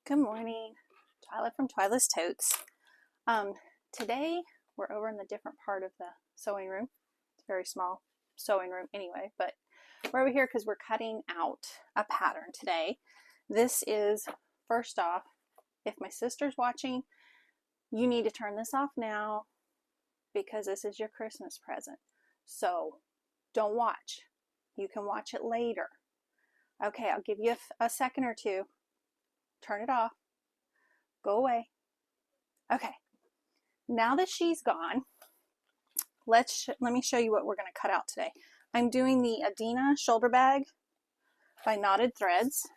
Good morning, Twyla from Twyla's Totes. Today we're over in the different part of the sewing room. It's a very small sewing room anyway, but we're over here because we're cutting out a pattern today. This is, first off, if my sister's watching, you need to turn this off now because this is your Christmas present. So don't watch. You can watch it later. Okay, I'll give you a second or two. Turn it off. Go away. Okay. Now that she's gone, let me show you what we're going to cut out today. I'm doing the Adena Shoulder Bag by Knotted Threads.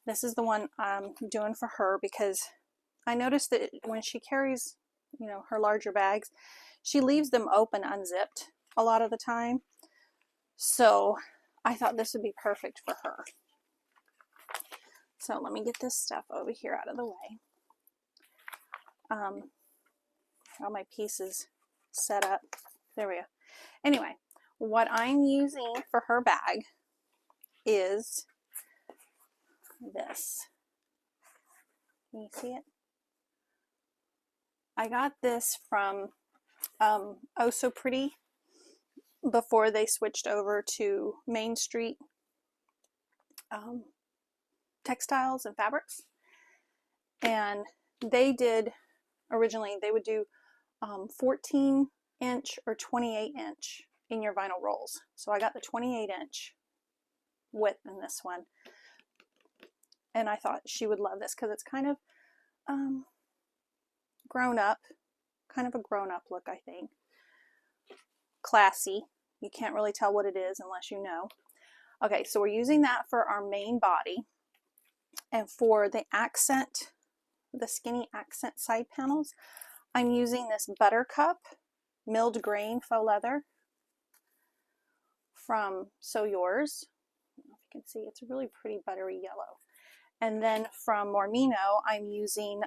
This is the one I'm doing for her because I noticed that when she carries, her larger bags, she leaves them open unzipped a lot of the time. So I thought this would be perfect for her. So let me get this stuff over here out of the way. All my pieces set up. There we go. Anyway, what I'm using for her bag is this. Can you see it? I got this from Oh So Pretty before they switched over to Main Street textiles and fabrics, and they did originally they would do 14-inch or 28-inch in your vinyl rolls. So I got the 28-inch width in this one, and I thought she would love this because it's kind of grown up, kind of a grown-up look. I think classy. You can't really tell what it is unless you know. Okay, so we're using that for our main body. And for the accent, the skinny accent side panels, I'm using this Buttercup milled grain faux leather from Sew Yours. I don't know if you can see, it's a really pretty buttery yellow. And then from Mormino, I'm using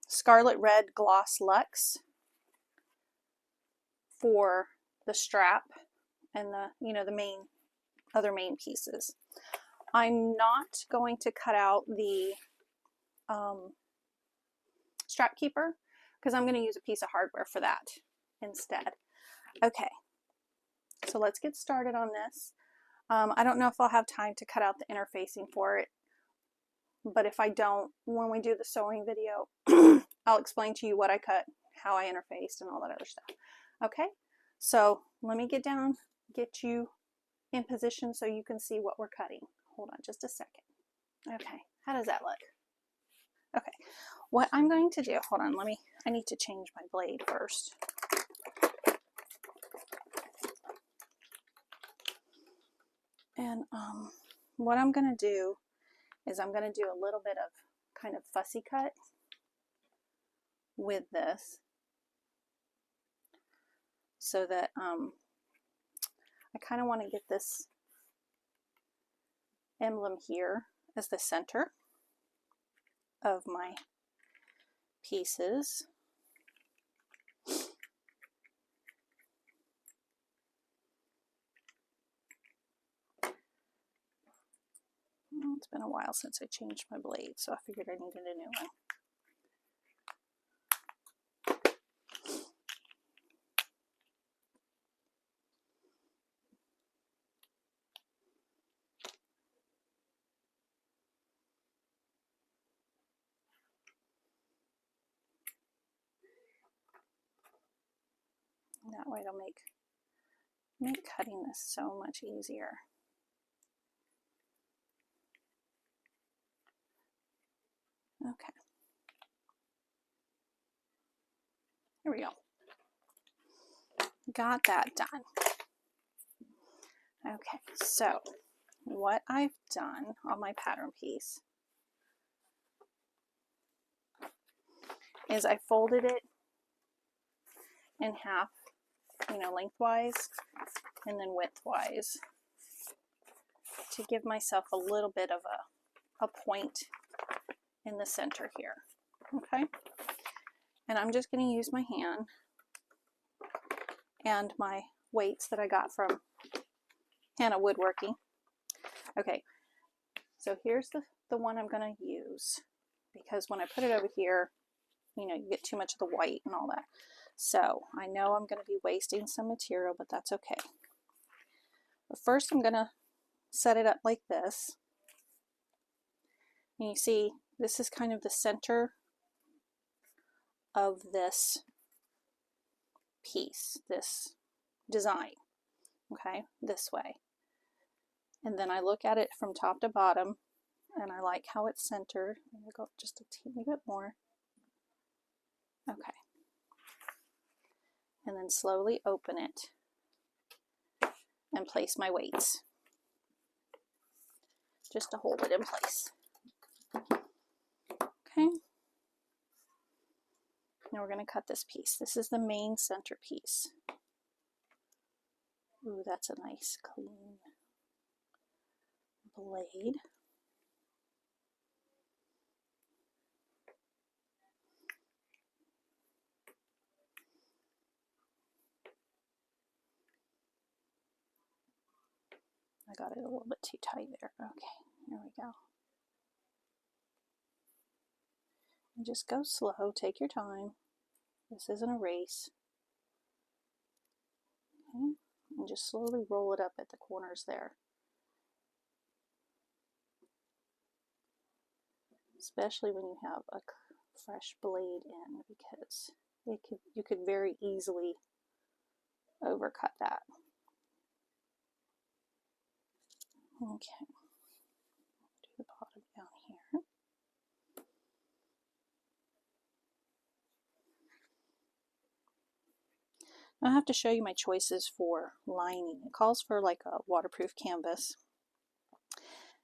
Scarlet Red Gloss Luxe for the strap and the other main pieces. I'm not going to cut out the strap keeper because I'm going to use a piece of hardware for that instead. Okay, so let's get started on this. I don't know if I'll have time to cut out the interfacing for it, but if I don't, when we do the sewing video, I'll explain to you what I cut, how I interfaced, and all that other stuff. Okay, so let me get down, get you in position so you can see what we're cutting. Hold on just a second. Okay, how does that look? Okay, what I'm going to do, hold on, I need to change my blade first. And what I'm going to do is I'm going to do a little bit of kind of fussy cut with this so that I kind of want to get this emblem here as the center of my pieces. Well, it's been a while since I changed my blade, so I figured I needed a new one. That way it'll make cutting this so much easier. Okay. Here we go. Got that done. Okay, so what I've done on my pattern piece is I folded it in half, lengthwise and then widthwise to give myself a little bit of a point in the center here. Okay, and I'm just going to use my hand and my weights that I got from Woodworking. Okay, So here's the one I'm going to use, because when I put it over here, you know, you get too much of the white and all that. So I know I'm going to be wasting some material, but that's okay. But first I'm going to set it up like this. And you see, this is kind of the center of this piece, this design, okay, this way. And then I look at it from top to bottom, and I like how it's centered. I'm going to go just a teeny bit more. Okay. And then slowly open it and place my weights just to hold it in place. Okay. Now we're going to cut this piece. This is the main center piece. Ooh, that's a nice clean blade. I got it a little bit too tight there. Okay, here we go. And just go slow, take your time. This isn't a race. Okay, and just slowly roll it up at the corners there. Especially when you have a fresh blade in, because you could very easily overcut that. Okay, do the bottom down here. I have to show you my choices for lining. It calls for like a waterproof canvas,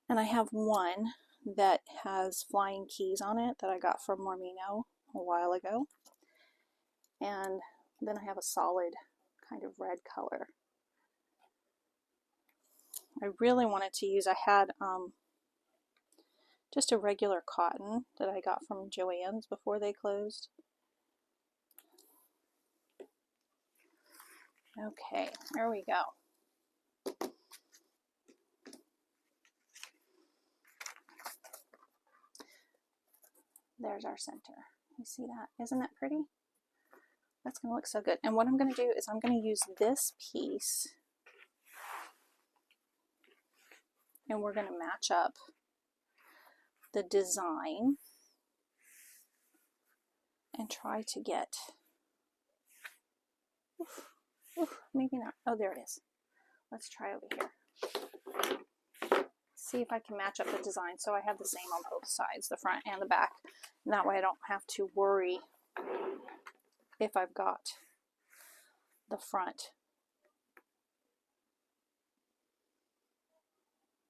and I have one that has flying keys on it that I got from Mormino a while ago, and then I have a solid kind of red color. I really wanted to use, I had just a regular cotton that I got from Joann's before they closed. Okay, there we go. There's our center. You see that? Isn't that pretty? That's going to look so good. And what I'm going to do is I'm going to use this piece, and we're going to match up the design and try to get, maybe not. Oh, there it is. Let's try over here. See if I can match up the design so I have the same on both sides, the front and the back. And that way I don't have to worry if I've got the front.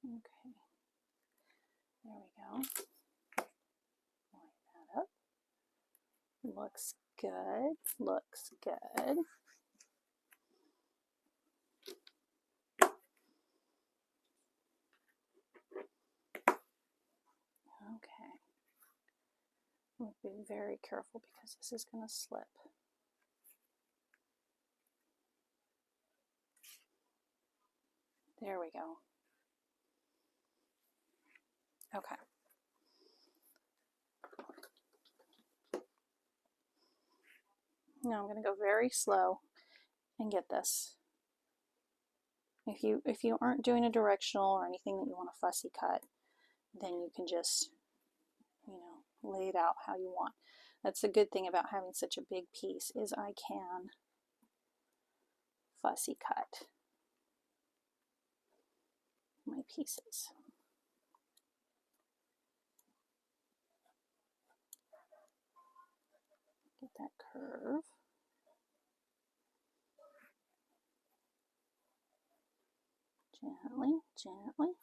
Okay, there we go. Line that up. Looks good, looks good. Okay, I'm going to be very careful because this is going to slip. There we go. Okay. Now I'm going to go very slow and get this. If you aren't doing a directional or anything that you want a fussy cut, then you can just, you know, lay it out how you want. That's the good thing about having such a big piece, is I can fussy cut my pieces. Get that curve. Gently, gently.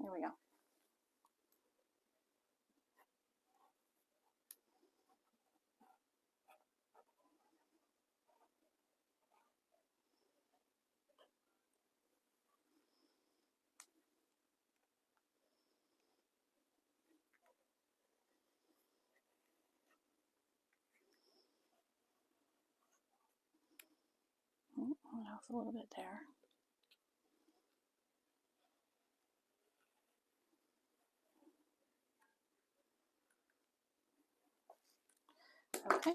There we go. Hold off a little bit there. Okay, Okay.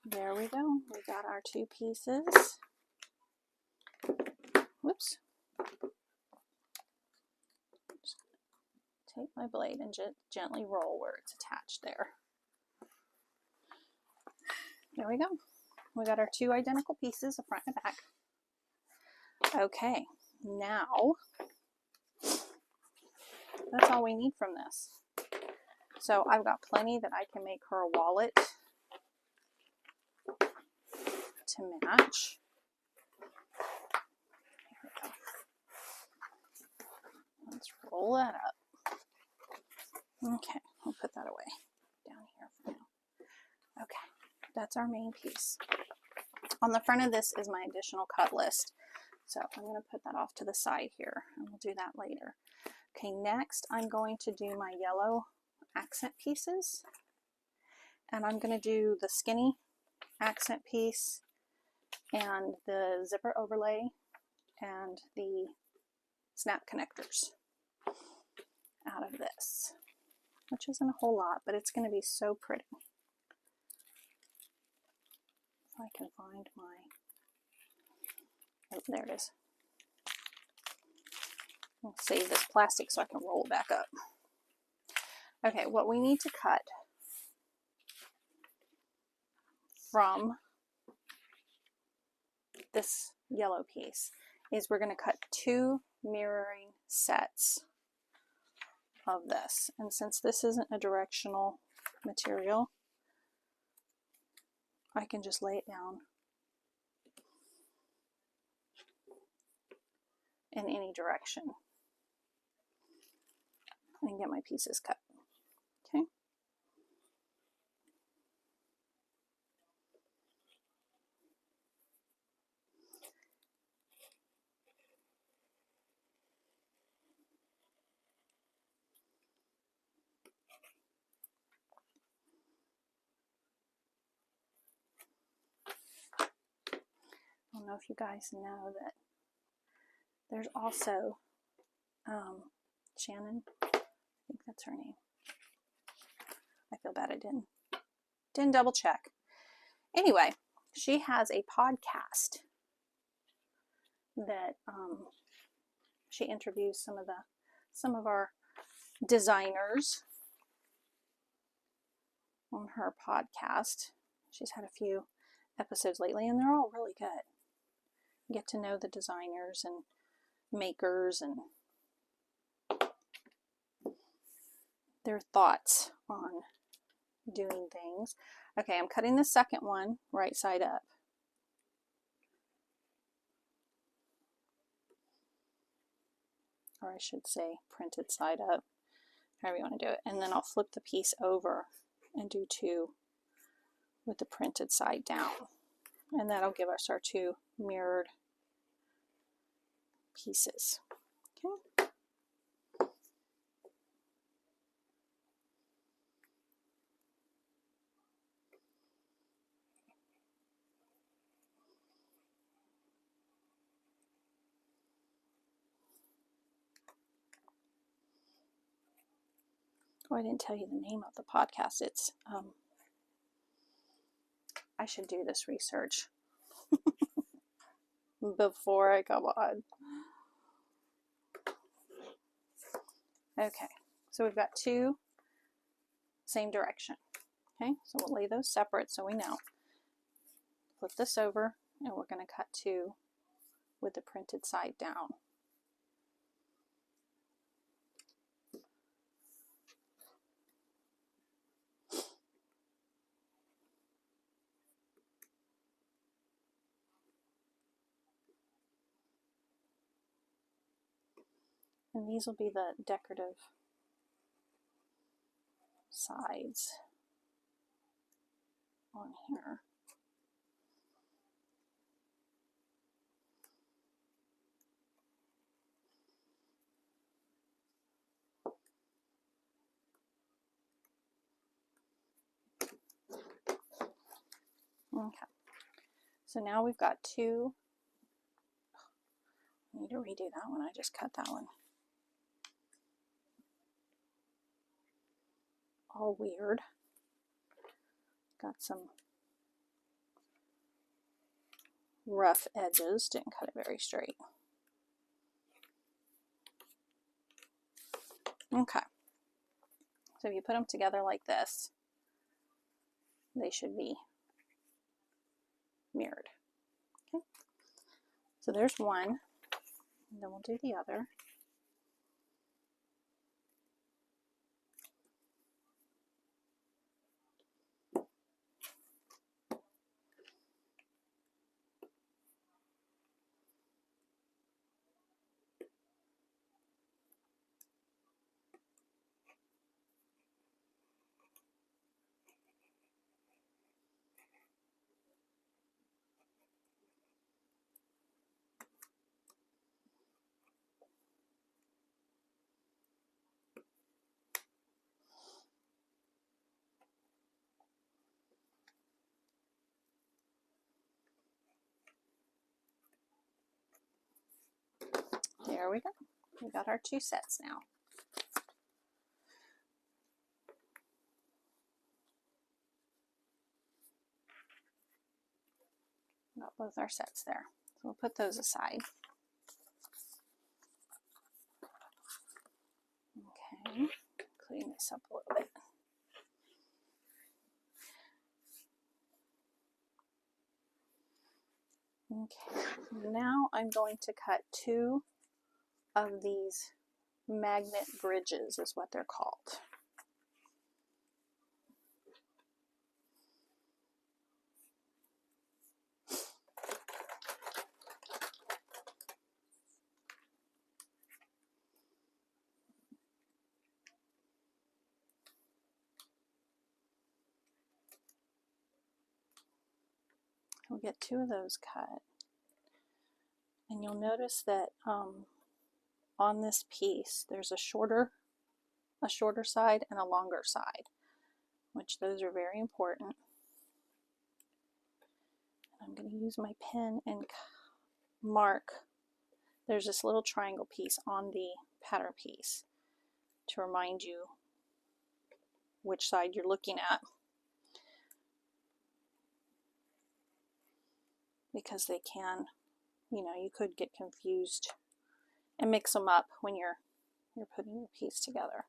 There we go. We got our 2 pieces. Whoops. Just take my blade and gently roll where it's attached there. There we go. We got our 2 identical pieces, a front and a back. Okay, now that's all we need from this. So I've got plenty that I can make her a wallet to match. Let's roll that up. Okay, we'll put that away down here for now. Okay, that's our main piece. On the front of this is my additional cut list. So I'm going to put that off to the side here, and we'll do that later. Okay, next I'm going to do my yellow accent pieces. And I'm going to do the skinny accent piece and the zipper overlay and the snap connectors out of this, which isn't a whole lot, but it's going to be so pretty. If I can find my, oh, there it is. I'll save this plastic so I can roll it back up. Okay, what we need to cut from this yellow piece is we're going to cut 2 mirroring sets of this. And since this isn't a directional material, I can just lay it down in any direction and get my pieces cut. Okay. I don't know if you guys know that there's also Shannon, I think that's her name. I feel bad I didn't double check. Anyway, she has a podcast that she interviews some of our designers on her podcast. She's had a few episodes lately, and they're all really good. You get to know the designers and makers and their thoughts on doing things. Okay, I'm cutting the second one right side up. Or I should say printed side up, however you want to do it. And then I'll flip the piece over and do 2 with the printed side down. And that'll give us our 2 mirrored pieces. Okay. Oh, I didn't tell you the name of the podcast. It's, I should do this research before I come on. Okay, so we've got 2 same direction. Okay, so we'll lay those separate so we know. Flip this over, and we're going to cut 2 with the printed side down. And these will be the decorative sides on here. Okay, so now we've got 2. I need to redo that one. I just cut that one. All weird. Got some rough edges, didn't cut it very straight. Okay, so if you put them together like this, they should be mirrored. Okay, so there's one, and then we'll do the other. There we go. We got our 2 sets now. Got both our sets there. So we'll put those aside. Okay, clean this up a little bit. Okay, now I'm going to cut 2 of these magnet bridges, is what they're called. We'll get 2 of those cut, and you'll notice that on this piece there's a shorter side and a longer side, which those are very important. I'm going to use my pen and mark. There's this little triangle piece on the pattern piece to remind you which side you're looking at, because they can, you know, you could get confused and mix them up when you're putting your piece together.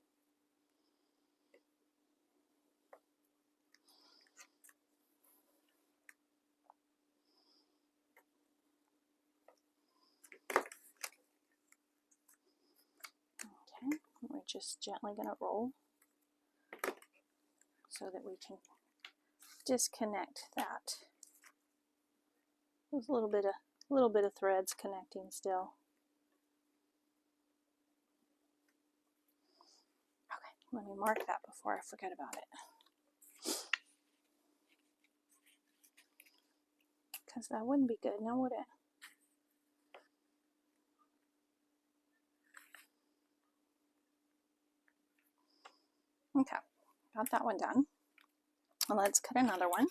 Okay, we're just gently going to roll so that we can disconnect that. There's a little bit of threads connecting still. Okay, let me mark that before I forget about it, because that wouldn't be good now, would it? Okay, got that one done. Well, let's cut another one.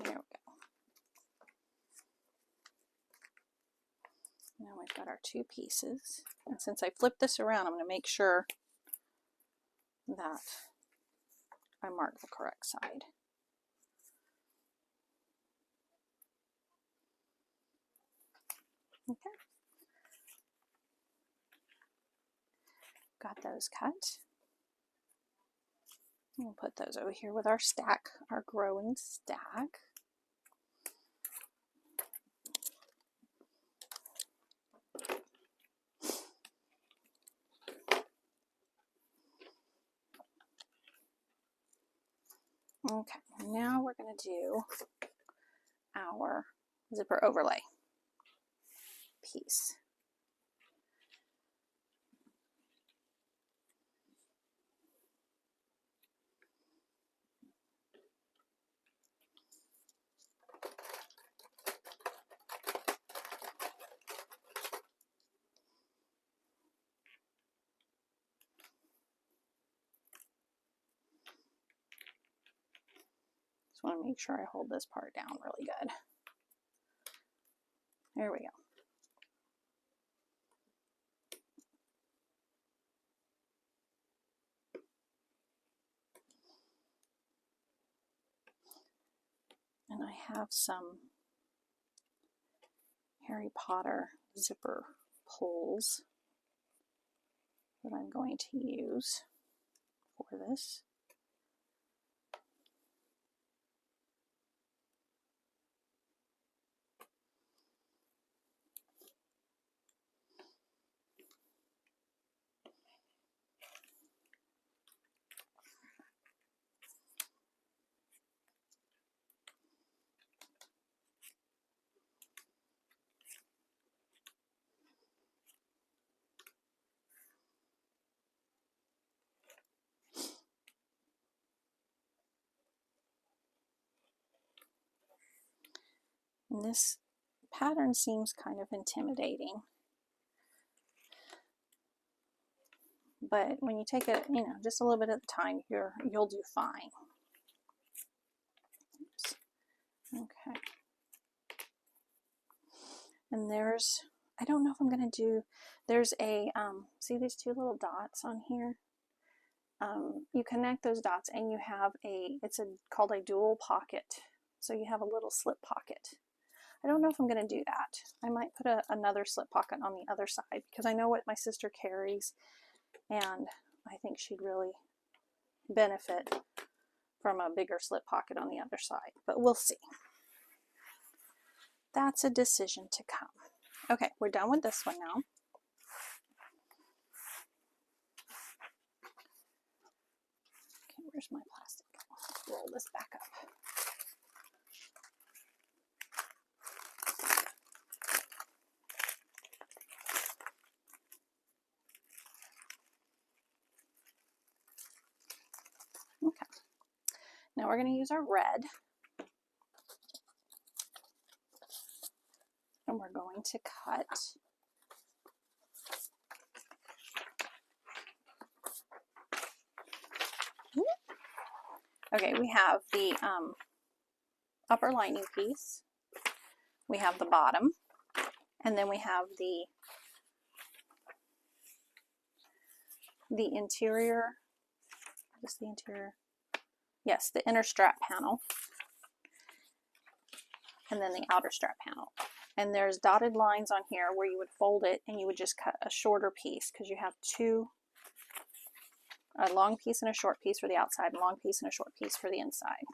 There we go. Now we've got our 2 pieces, and since I flipped this around, I'm going to make sure that I mark the correct side. Okay, got those cut. We'll put those over here with our stack, our growing stack. Okay, now we're going to do our zipper overlay piece. Just want to make sure I hold this part down really good. There we go. And I have some Harry Potter zipper pulls that I'm going to use for this. And this pattern seems kind of intimidating, but when you take it, you know, just a little bit at a time, you'll do fine. Oops. Okay. And there's, I don't know if I'm going to do, there's a, see these two little dots on here? You connect those dots and you have it's called a dual pocket. So you have a little slip pocket. I don't know if I'm going to do that. I might put another slip pocket on the other side because I know what my sister carries and I think she'd really benefit from a bigger slip pocket on the other side, but we'll see. That's a decision to come. Okay, we're done with this one now. Okay, where's my plastic? I'll roll this back up. Okay, now we're going to use our red, and we're going to cut okay, we have the upper lining piece, we have the bottom, and then we have the interior, just the interior, yes, the inner strap panel, and then the outer strap panel. And there's dotted lines on here where you would fold it and you would just cut a shorter piece because you have a long piece and a short piece for the outside, and a long piece and a short piece for the inside.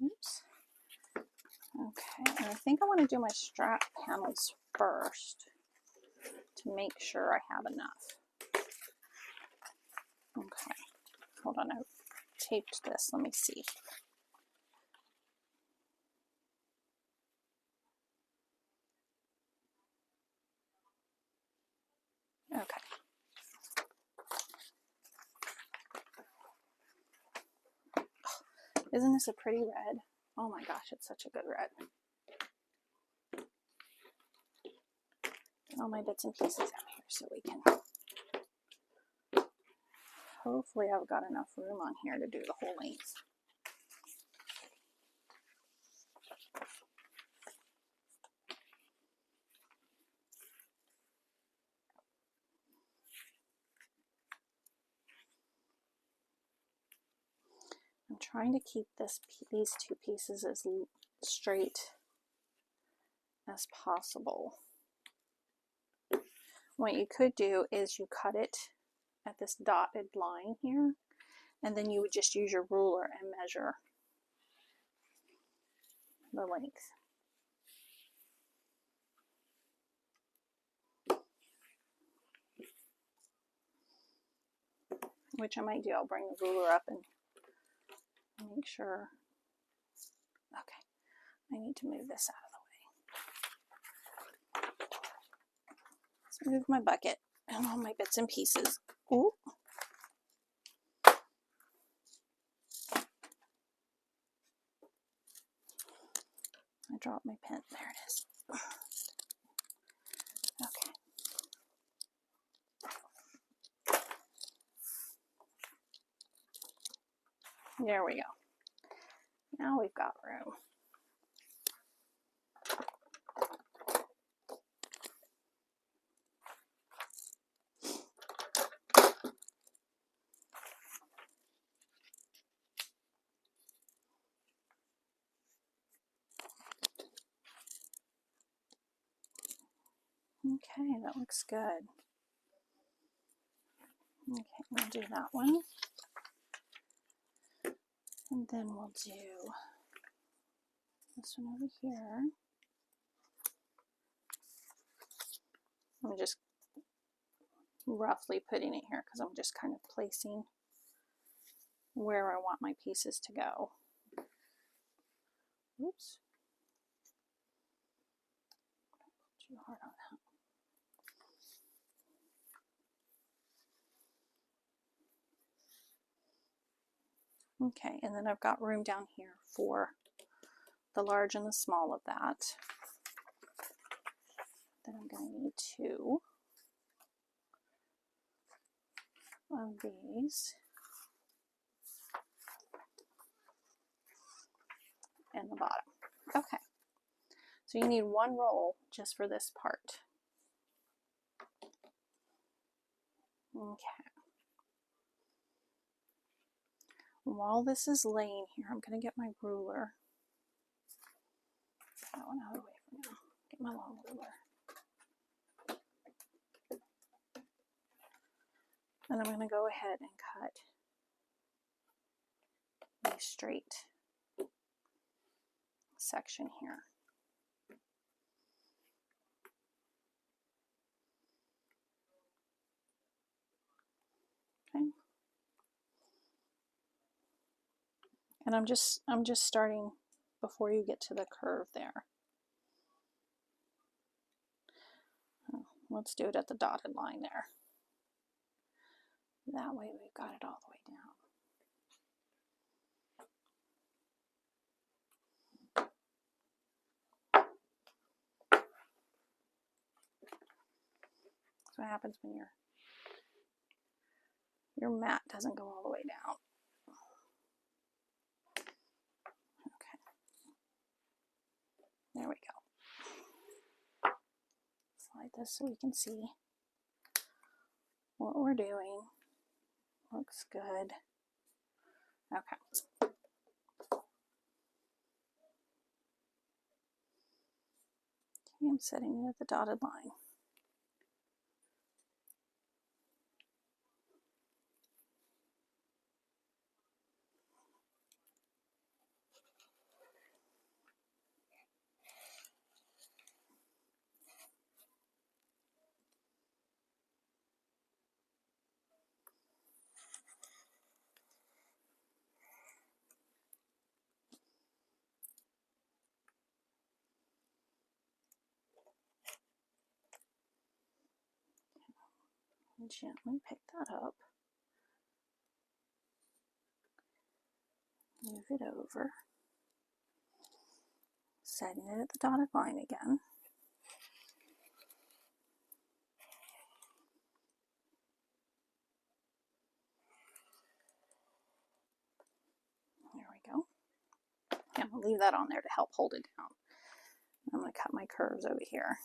Oops. Okay, and I think I want to do my strap panels first to make sure I have enough. Okay, hold on, I taped this, let me see. Okay. Isn't this a pretty red? Oh my gosh, it's such a good red. Get all my bits and pieces out here so we can, hopefully I've got enough room on here to do the whole length. I'm trying to keep these two pieces as straight as possible. What you could do is you cut it at this dotted line here, And then you would just use your ruler and measure the length. Which I might do. I'll bring the ruler up and make sure. Okay, I need to move this out of the way. Let's move my bucket and all my bits and pieces. Ooh. I dropped my pen. There it is. Okay. There we go. Now we've got room. Okay, that looks good. Okay, we'll do that one. And then we'll do this one over here. I'm just roughly putting it here because I'm just kind of placing where I want my pieces to go. Oops. Too hard on that. Okay, and then I've got room down here for the large and the small of that. Then I'm going to need 2 of these. And the bottom. Okay, so you need 1 roll just for this part. Okay. While this is laying here, I'm going to get my ruler. Get that one out of the way for now. Get my long ruler. And I'm going to go ahead and cut a straight section here. Okay. And I'm just starting before you get to the curve there. Let's do it at the dotted line there. That way we've got it all the way down. That's what happens when your mat doesn't go all the way down. Okay. There we go. Slide this so we can see what we're doing. Looks good. Okay. I'm setting it at the dotted line. And gently pick that up. Move it over. Setting it at the dotted line again. There we go. And I'll leave that on there to help hold it down. I'm going to cut my curves over here.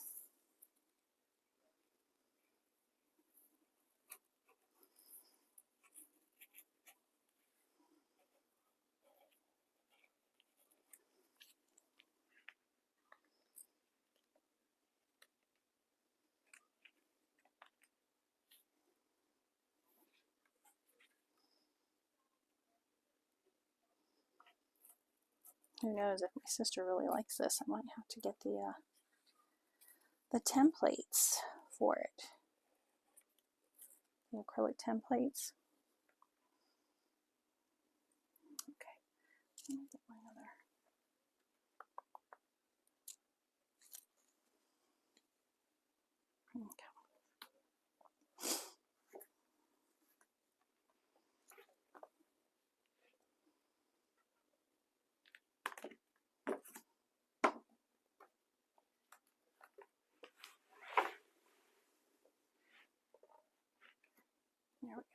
Who knows, if my sister really likes this, I might have to get the templates for it. The acrylic templates. Okay, let me get my other. Okay. There we go.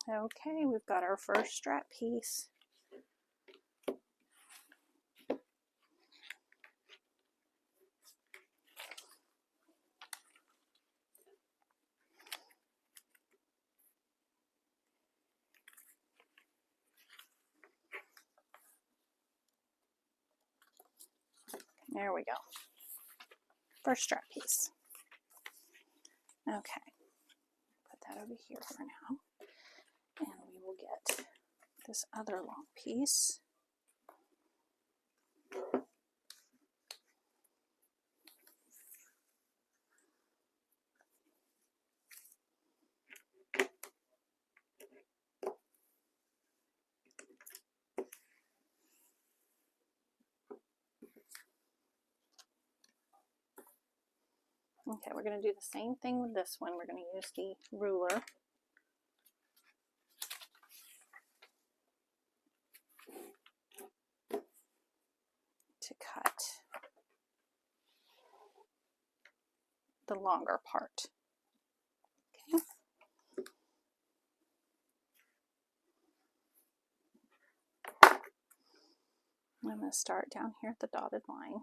Okay, we've got our first strap piece. There we go. First strap piece. Okay, put that over here for now. And we will get this other long piece. Okay, we're going to do the same thing with this one. We're going to use the ruler to cut the longer part. Okay. I'm going to start down here at the dotted line.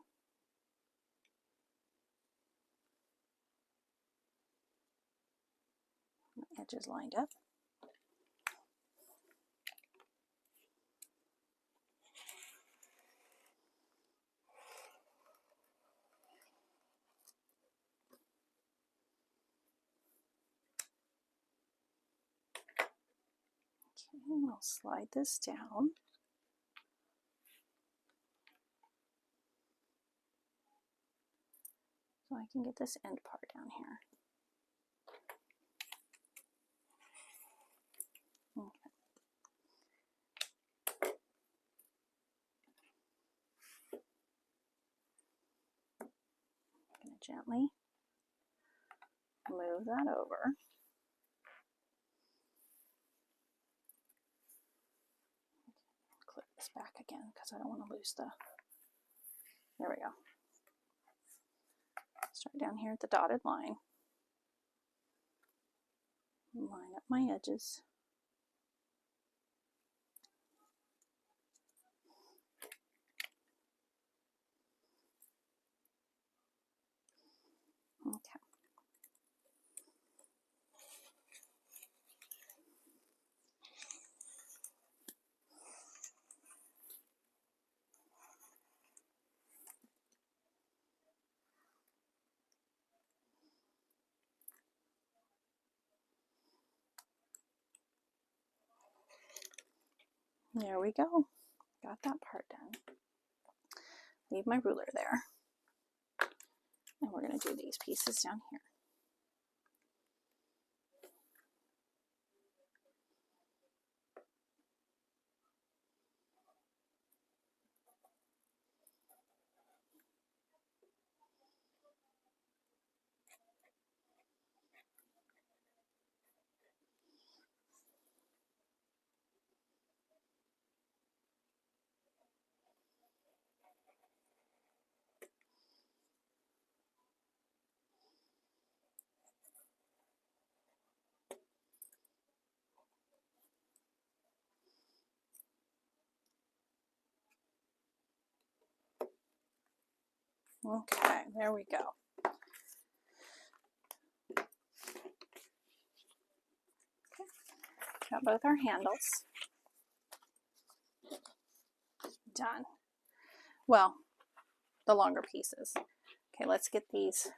Edges lined up. Okay, I'll slide this down. So I can get this end part down here. Okay. I'm going to gently move that over. Clip this back again because I don't want to lose the, there we go. Start down here at the dotted line. Line up my edges. Okay. There we go. Got that part done. Leave my ruler there. And we're going to do these pieces down here. Okay, there we go. Okay, got both our handles done. Well, the longer pieces. Okay, let's get these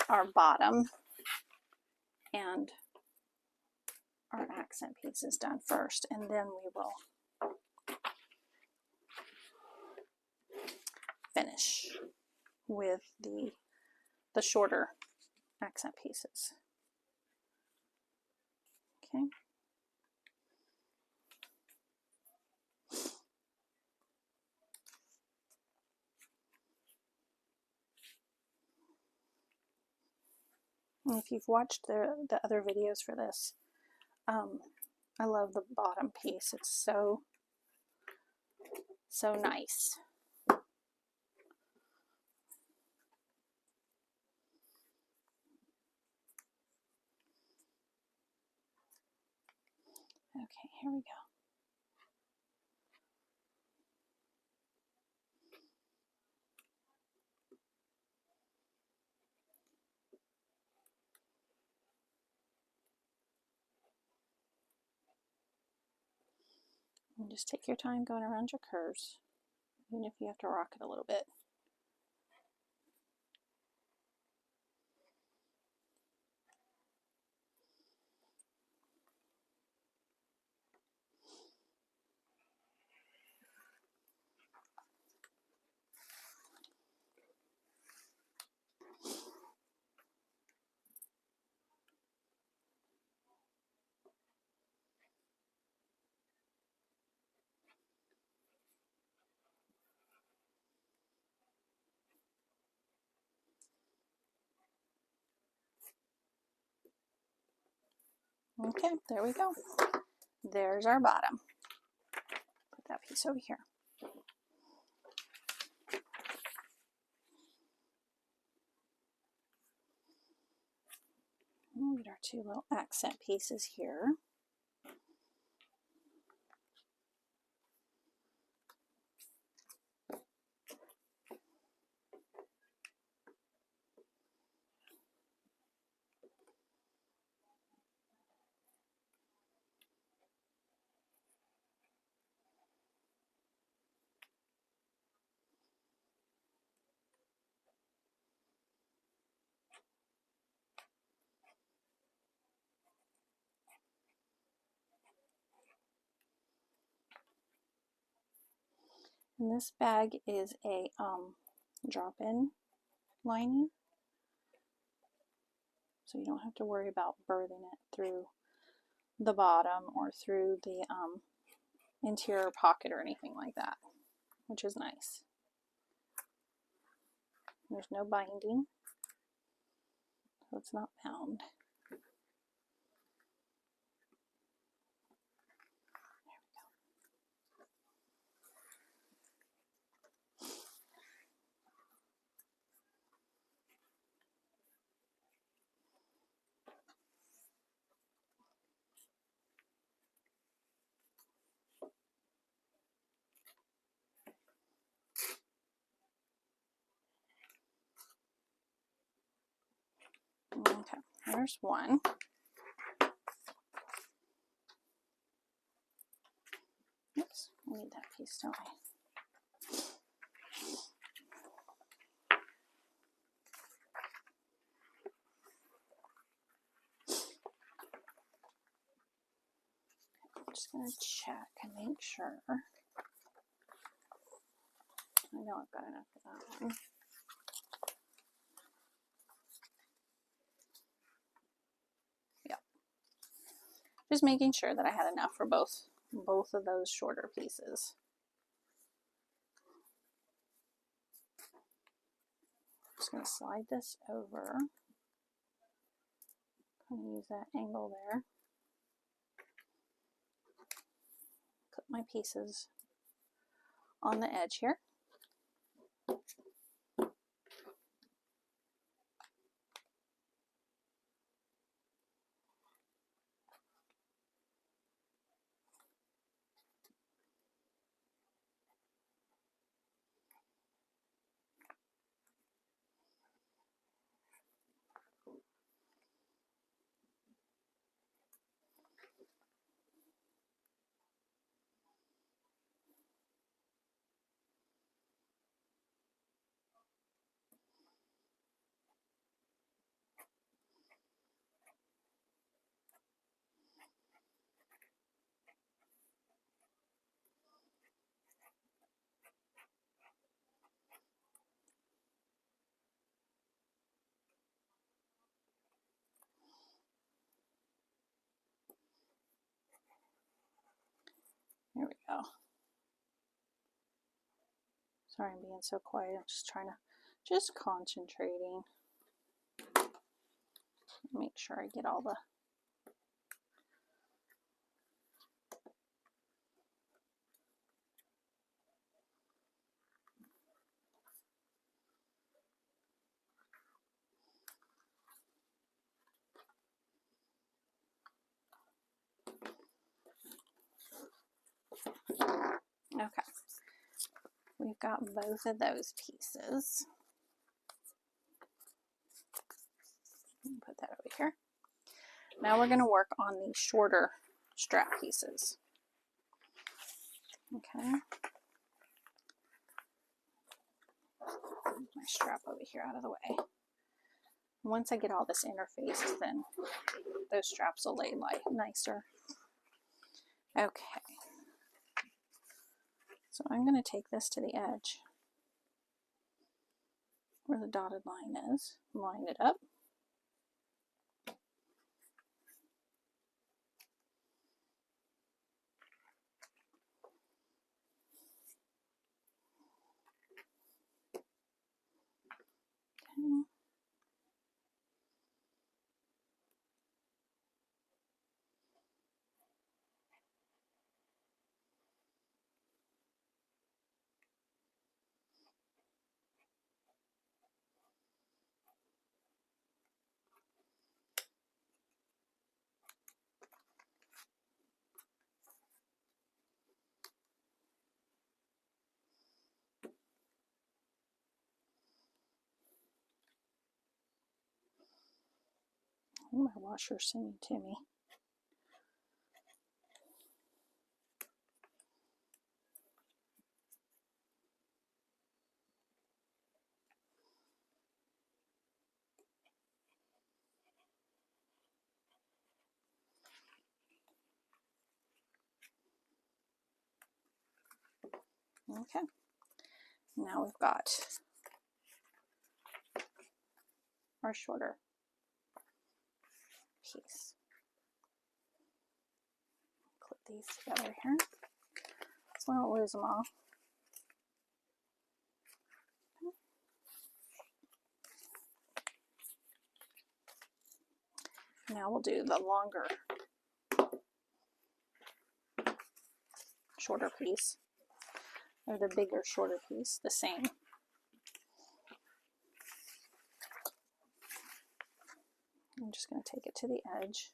our bottom and our accent pieces done first, and then we will finish with the shorter accent pieces. Okay. And if you've watched the other videos for this, I love the bottom piece. It's so nice. Okay, here we go. And just take your time going around your curves, even if you have to rock it a little bit. Okay, there we go. There's our bottom. Put that piece over here. We'll get our two little accent pieces here. And this bag is a drop-in lining, so you don't have to worry about birthing it through the bottom or through the interior pocket or anything like that, which is nice. There's no binding, so it's not bound. Okay, there's one. Oops, we need that piece, don't we? I'm just going to check and make sure. I know I've got enough for that one. Yep. Just making sure that I had enough for both of those shorter pieces. Just going to slide this over. I'm going to use that angle there. Put my pieces on the edge here. There we go. Sorry I'm being so quiet. I'm just trying to, just concentrating. Make sure I get all the okay. We've got both of those pieces. Put that over here. Now we're going to work on the shorter strap pieces. Okay. Move my strap over here out of the way. Once I get all this interfaced, then those straps will lay nicer. Okay. So I'm going to take this to the edge where the dotted line is, line it up. Okay. Oh, my washer's singing to me. Okay. Now we've got our shorter piece. Clip these together here so I don't lose them all. Now we'll do the longer, shorter piece, or the bigger, shorter piece, the same. I'm just going to take it to the edge,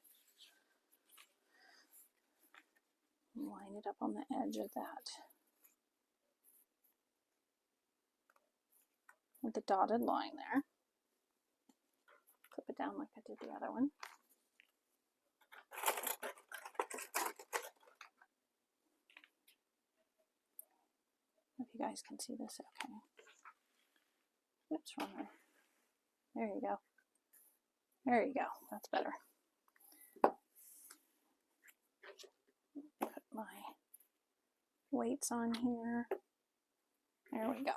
line it up on the edge of that with the dotted line there. Clip it down like I did the other one. If you guys can see this, okay. Oops, wrong way. There you go. There you go. That's better. Put my weights on here. There we go.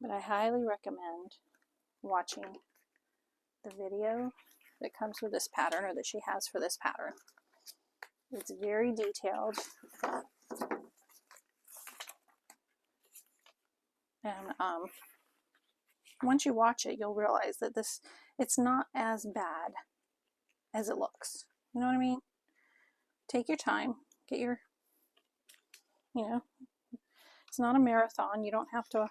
But I highly recommend watching the video that comes with this pattern, or that she has for this pattern. It's very detailed. And once you watch it, you'll realize that it's not as bad as it looks. You know what I mean? Take your time, get your, it's not a marathon. You don't have to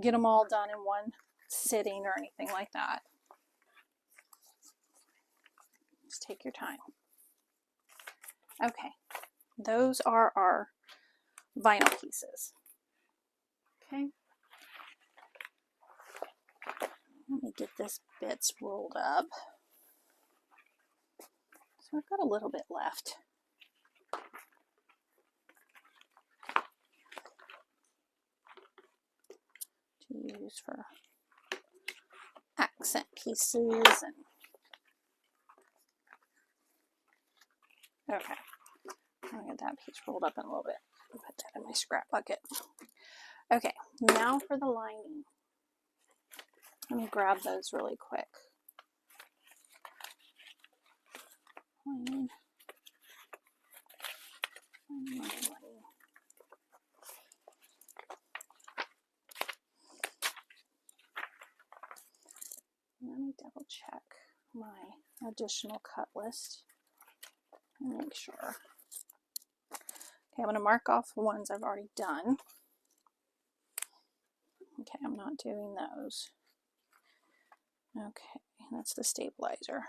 get them all done in one sitting or anything like that. Just take your time. Okay, those are our vinyl pieces. Okay. Let me get this bits rolled up. So I've got a little bit left. To use for accent pieces and okay. I'll get that piece rolled up in a little bit. I'll put that in my scrap bucket. Okay, now for the lining. Let me grab those really quick. Lining. Let me double check my additional cut list and make sure. Okay, I'm going to mark off the ones I've already done. Okay, I'm not doing those. Okay, that's the stabilizer.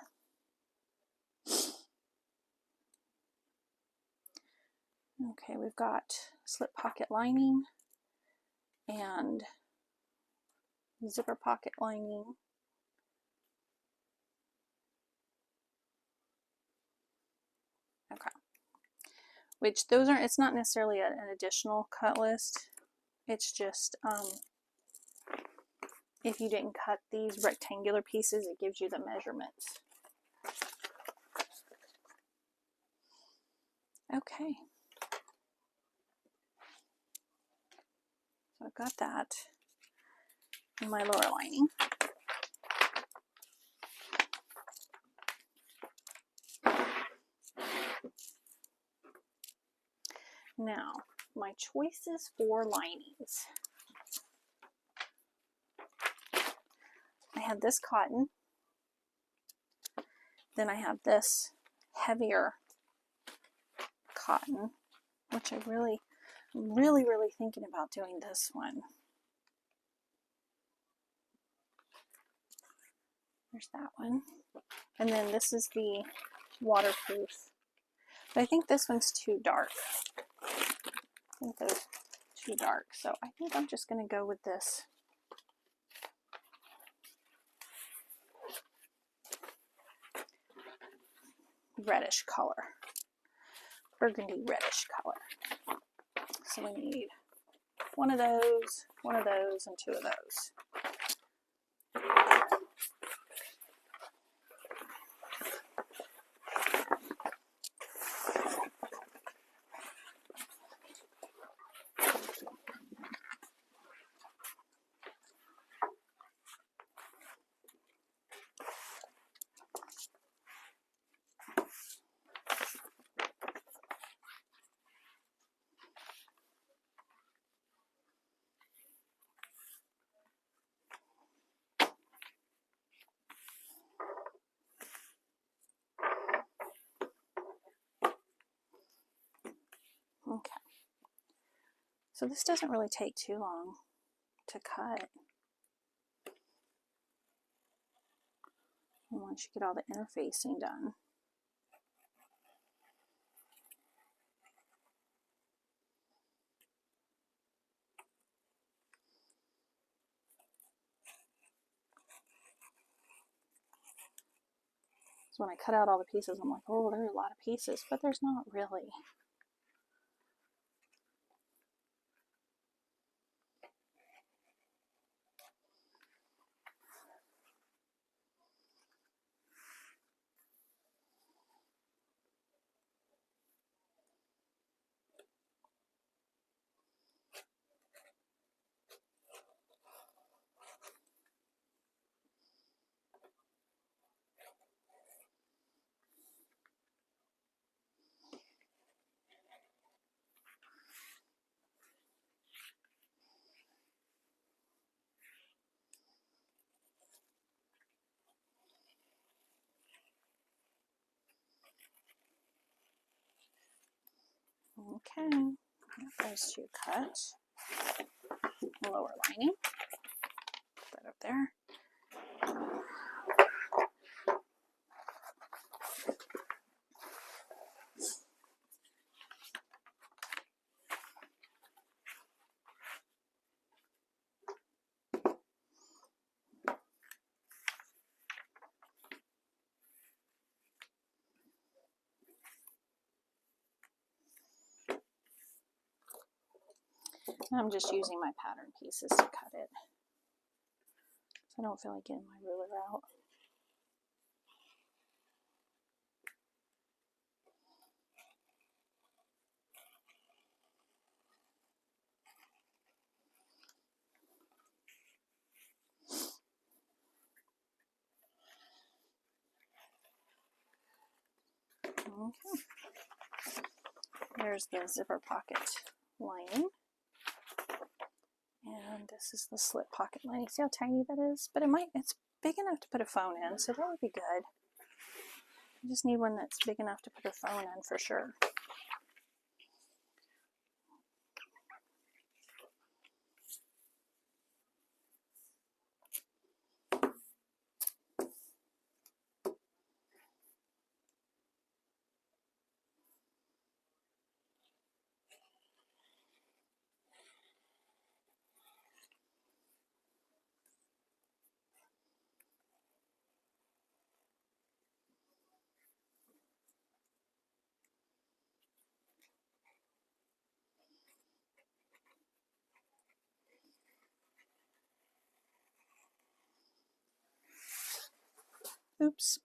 Okay, we've got slip pocket lining and zipper pocket lining. Okay, which those aren't, it's not necessarily an additional cut list. It's just, if you didn't cut these rectangular pieces, it gives you the measurements. Okay. So I've got that in my lower lining. Now, my choices for linings. I have this cotton. Then I have this heavier cotton, which I'm really thinking about doing this one. There's that one. And then this is the waterproof. But I think this one's too dark. I think they're too dark. So I think I'm just going to go with this reddish color. Burgundy reddish color. So we need one of those, and two of those. Okay, so this doesn't really take too long to cut. And once you get all the interfacing done. So when I cut out all the pieces, I'm like, oh, there are a lot of pieces, but there's not really. Okay, got those two cut. Lower lining. Put that up there. I'm just using my pattern pieces to cut it, so I don't feel like getting my ruler out. Okay. There's the zipper pocket lining. And this is the slip pocket lining. See how tiny that is? But it's big enough to put a phone in, so that would be good. I just need one that's big enough to put a phone in for sure. Oops.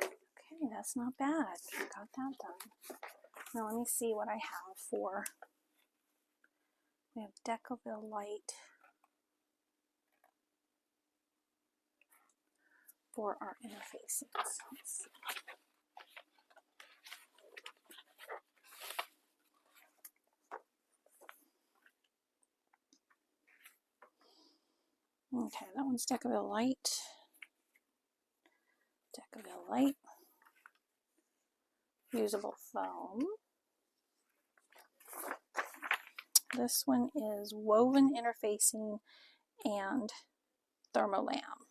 Okay, that's not bad. Got that done. Now let me see what I have for. We have Decoville Light for our interfacings. Let's see. Okay, that one's Decoville Light. Decoville Light. Usable foam. This one is woven interfacing and thermolam,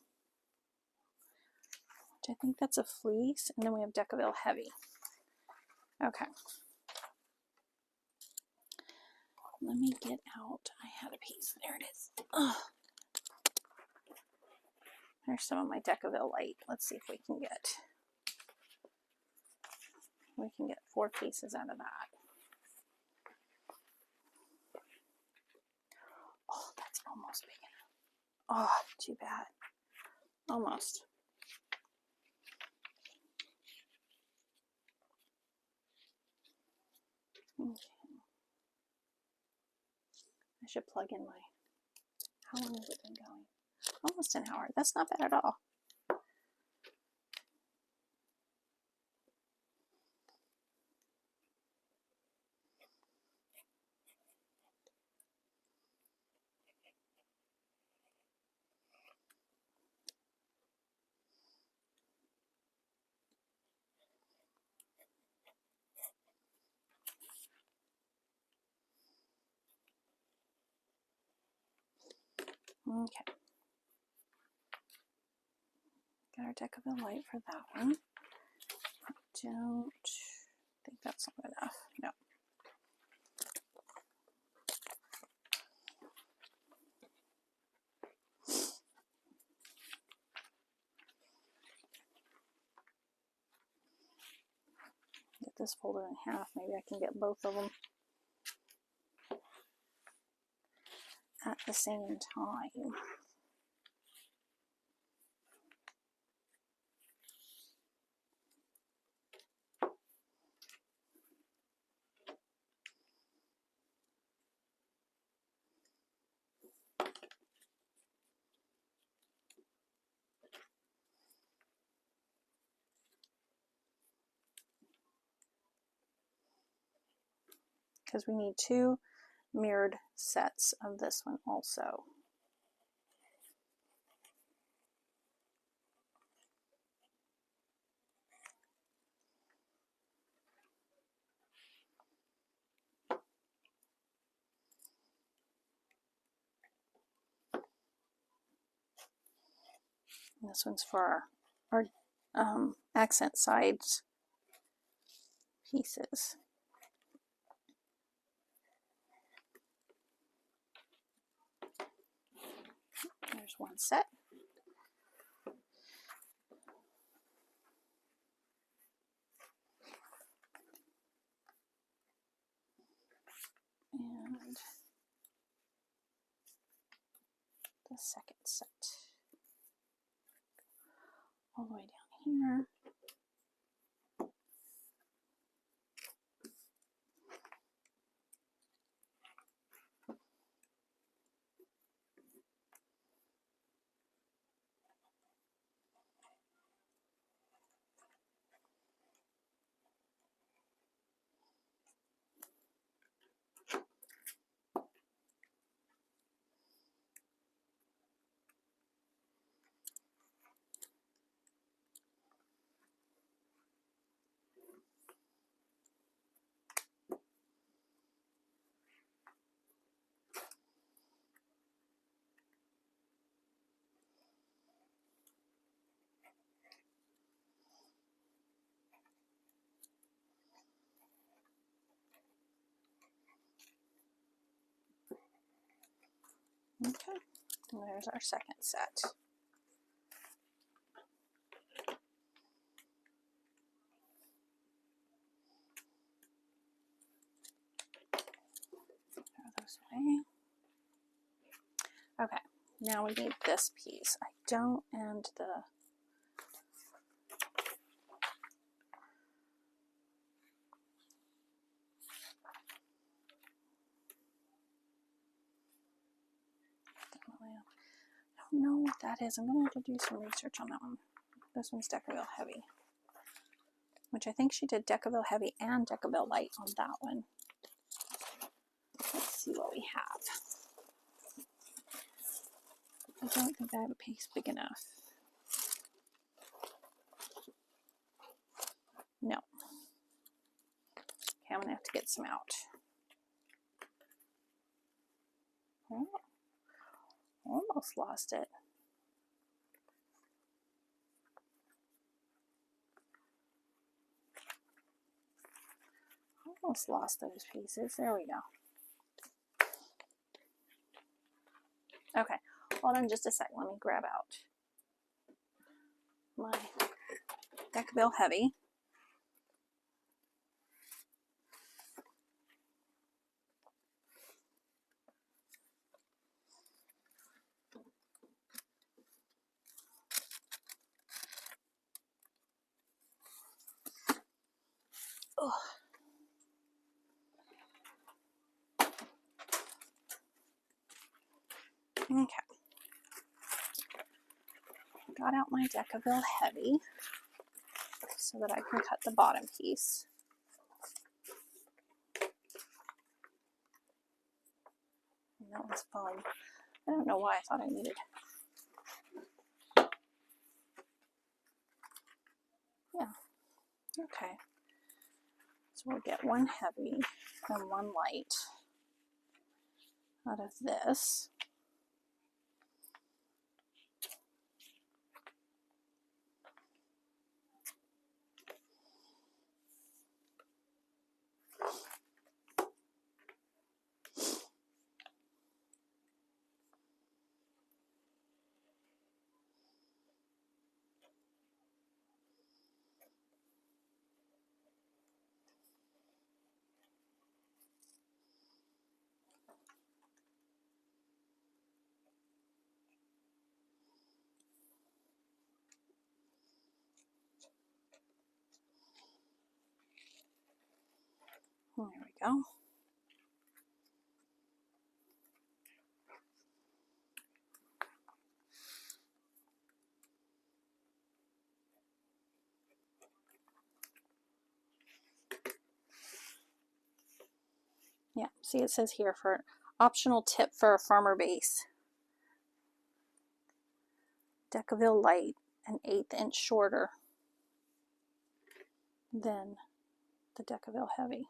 which I think that's a fleece. And then we have Decoville Heavy. Okay. Let me get out. I had a piece. There it is. Ugh. There's some of my Decoville Light. Let's see if we can get 4 pieces out of that. Oh, that's almost big enough. Oh, too bad. Almost. Okay. I should plug in my, how long has it been going? Almost an hour. That's not bad at all. Okay. Got our Decoville Light for that one. I don't think that's long enough. No. Get this folded in half. Maybe I can get both of them at the same time. Because we need 2 mirrored sets of this one also. And this one's for our accent sides pieces. There's one set. And the second set. All the way down here. Okay, and there's our second set. Throw those away. Okay, now we need this piece. I don't end the I don't know what that is. I'm going to have to do some research on that one. This one's Decaville Heavy, which I think she did Decaville Heavy and Decaville Light on that one. Let's see what we have. I don't think I have a piece big enough. No. Okay, I'm going to have to get some out. Oh, almost lost it. Almost lost those pieces. There we go. Okay, hold on just a sec. Let me grab out my Decaville Heavy. Ugh. Okay. Got out my Decaville Heavy so that I can cut the bottom piece. And that one's foam. I don't know why I thought I needed. Yeah. Okay. So we'll get one heavy and one light out of this. There we go. Yeah, see it says here for optional tip for a firmer base. Decaville Light, an 1/8 inch shorter than the Decaville Heavy.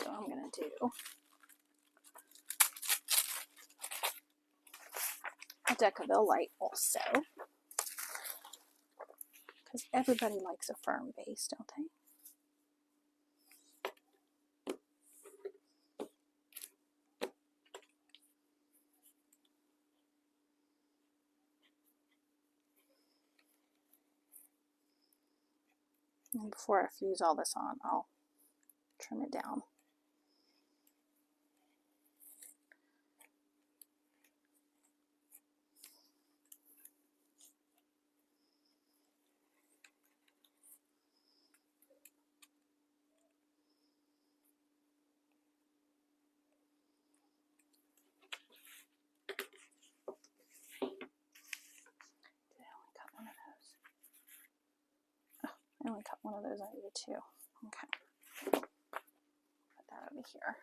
I'm going to do a Decaville light also, because everybody likes a firm base, don't they? And before I fuse all this on, I'll trim it down. I only cut one of those. I needed two. Okay. Put that over here.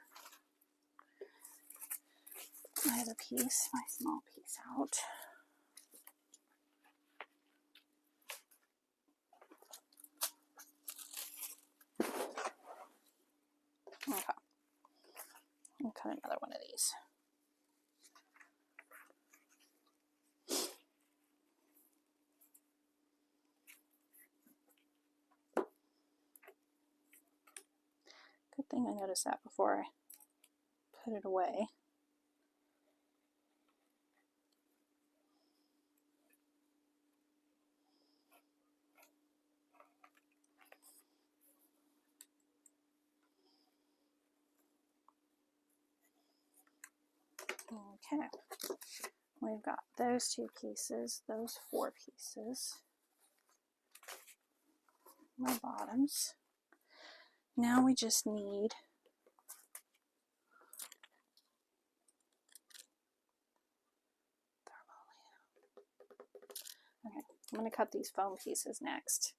My other piece, my small piece out. Okay. I'll cut another one of these. Good thing I noticed that before I put it away. Okay, we've got those two pieces, those four pieces, my bottoms. Now we just need okay, I'm going to cut these foam pieces next.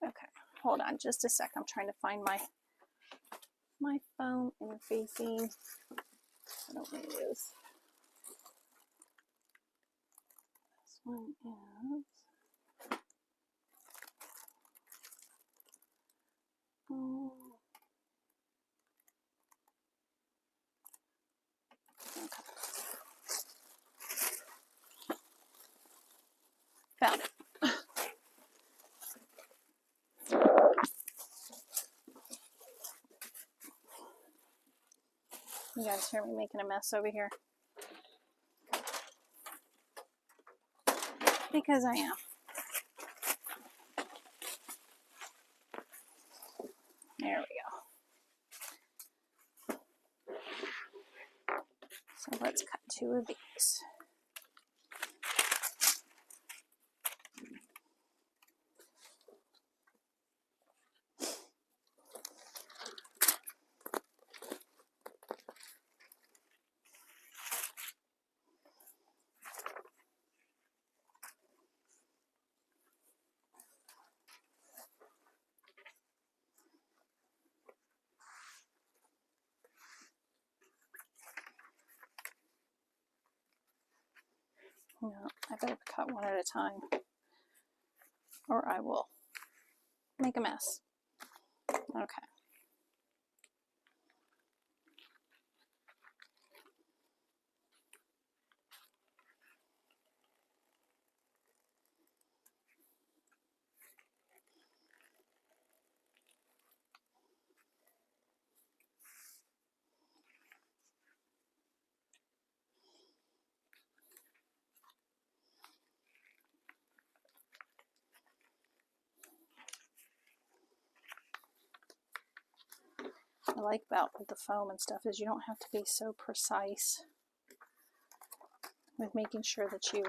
Okay, hold on just a sec. I'm trying to find my foam interfacing. I don't know what it is. This one is okay. Found it. You guys hear me making a mess over here? Because I am. There we go. So let's cut two of these. No, I better cut one at a time, or I will make a mess. Okay. What I like about the foam and stuff is you don't have to be so precise with making sure that you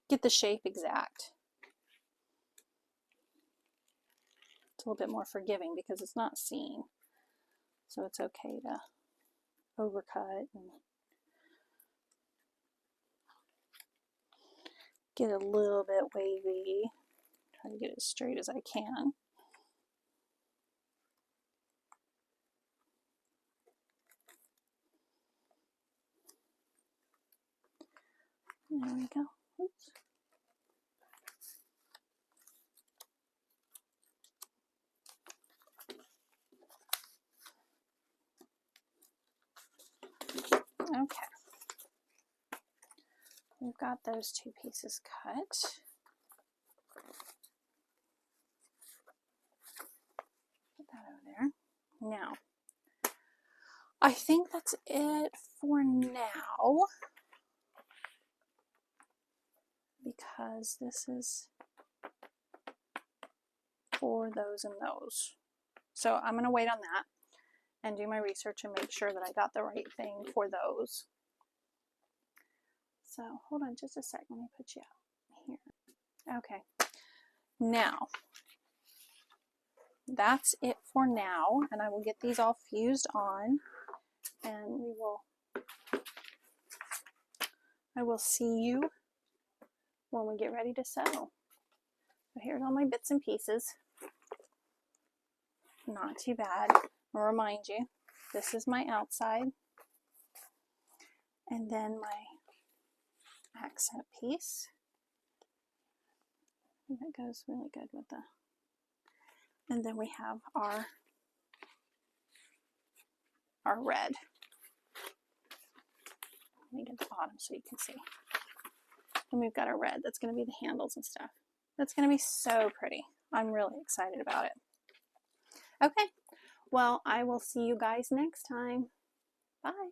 get the shape exact. It's a little bit more forgiving because it's not seen. So it's okay to overcut and get a little bit wavy. Try to get it as straight as I can. There we go. Oops. Okay. We've got those two pieces cut. Put that over there. Now, I think that's it for now, because this is for those and those. So I'm going to wait on that and do my research and make sure that I got the right thing for those. So hold on just a sec. Let me put you out here. Okay. Now, that's it for now, and I will get these all fused on, and I will see you when we get ready to sew. So here's all my bits and pieces. Not too bad. I'll remind you, this is my outside, and then my accent piece. I think that goes really good with the, and then we have our red. Let me get the bottom so you can see. And we've got our red. That's going to be the handles and stuff. That's going to be so pretty. I'm really excited about it. Okay, well, I will see you guys next time. Bye.